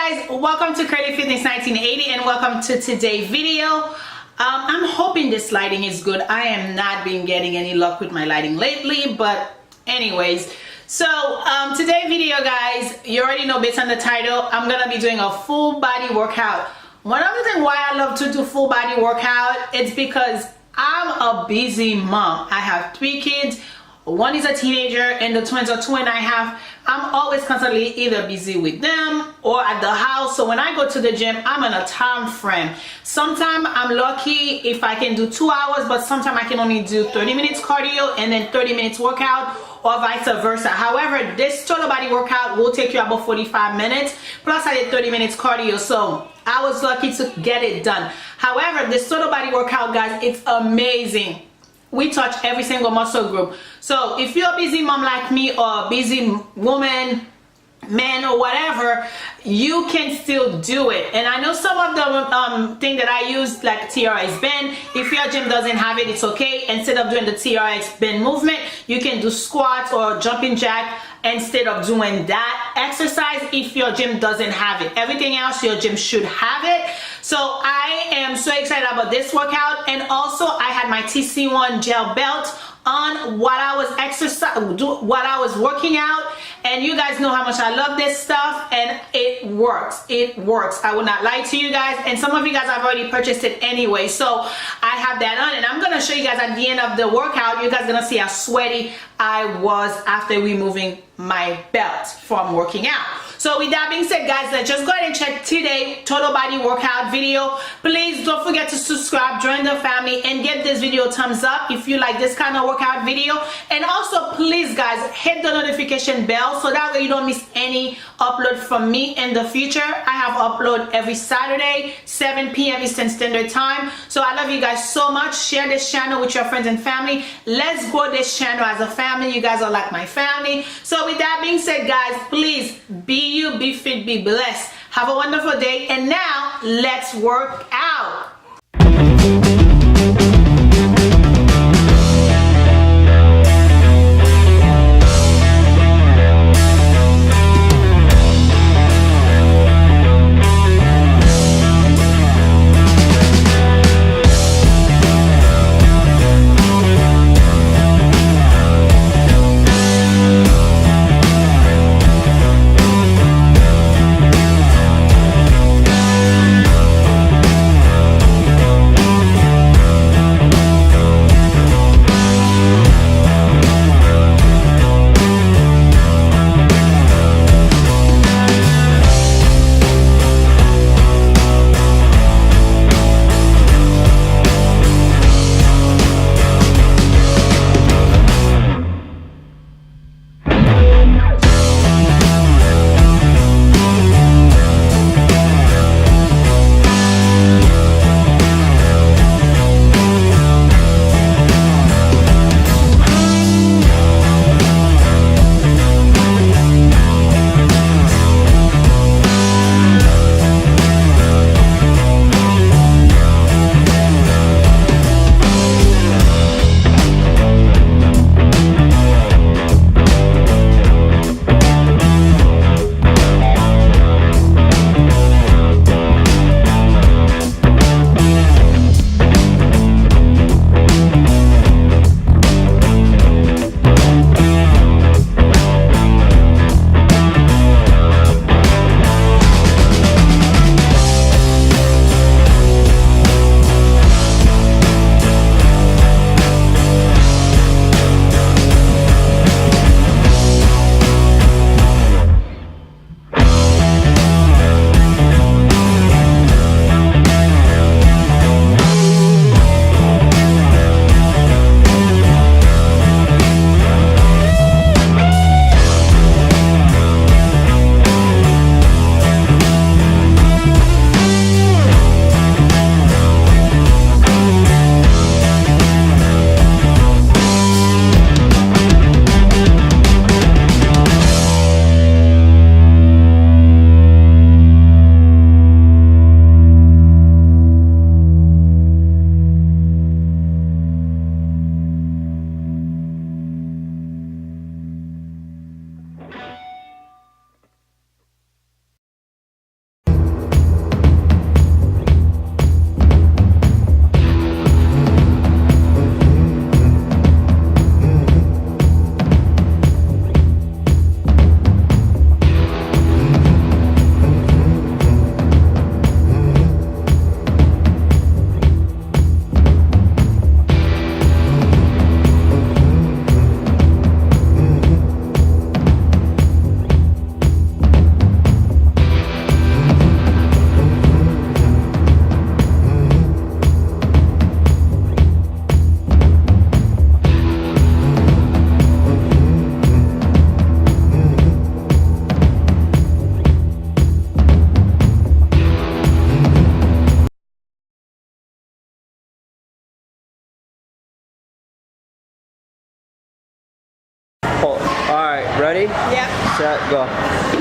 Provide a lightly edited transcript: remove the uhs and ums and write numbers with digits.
guys, welcome to Curly Fitness 1980 and welcome to today's video. I'm hoping this lighting is good. I am not been getting any luck with my lighting lately, but anyways, so today's video, guys, you already know based on the title, I'm gonna be doing a full body workout. One of the things why I love to do full body workout is because I'm a busy mom. I have 3 kids. One is a teenager and the twins are 2.5. I'm always constantly either busy with them or at the house. So when I go to the gym, I'm on a time frame. Sometimes I'm lucky if I can do 2 hours, but sometimes I can only do 30 minutes cardio and then 30 minutes workout, or vice versa. However, this total body workout will take you about 45 minutes. Plus I did 30 minutes cardio, so I was lucky to get it done. However, this total body workout, guys, it's amazing. We touch every single muscle group. So if you're a busy mom like me, or a busy woman, man, or whatever, you can still do it. And I know some of the thing that I use, like TRX bend, if your gym doesn't have it, it's okay. Instead of doing the TRX bend movement, you can do squats or jumping jack instead of doing that exercise if your gym doesn't have it. Everything else your gym should have it. So I am so excited about this workout. And also I had my TC1 gel belt on while I was working out, and you guys know how much I love this stuff, and it works. I will not lie to you guys, and some of you guys have already purchased it anyway. So I have that on, and I'm gonna show you guys at the end of the workout. You guys are gonna see how sweaty I was after removing my belt from working out. So with that being said, guys, let's just go ahead and check today total body workout video. Please don't forget to subscribe, join the family, and give this video a thumbs up if you like this kind of workout video. And also, please, guys, hit the notification bell so that way you don't miss any upload from me in the future. I have upload every Saturday, 7 p.m. Eastern Standard Time. So I love you guys so much. Share this channel with your friends and family. Let's grow this channel as a family. You guys are like my family. So with that being said, guys, please be you, be fit, be blessed. Have a wonderful day, and now let's work out. Ready? Yeah. Set, go.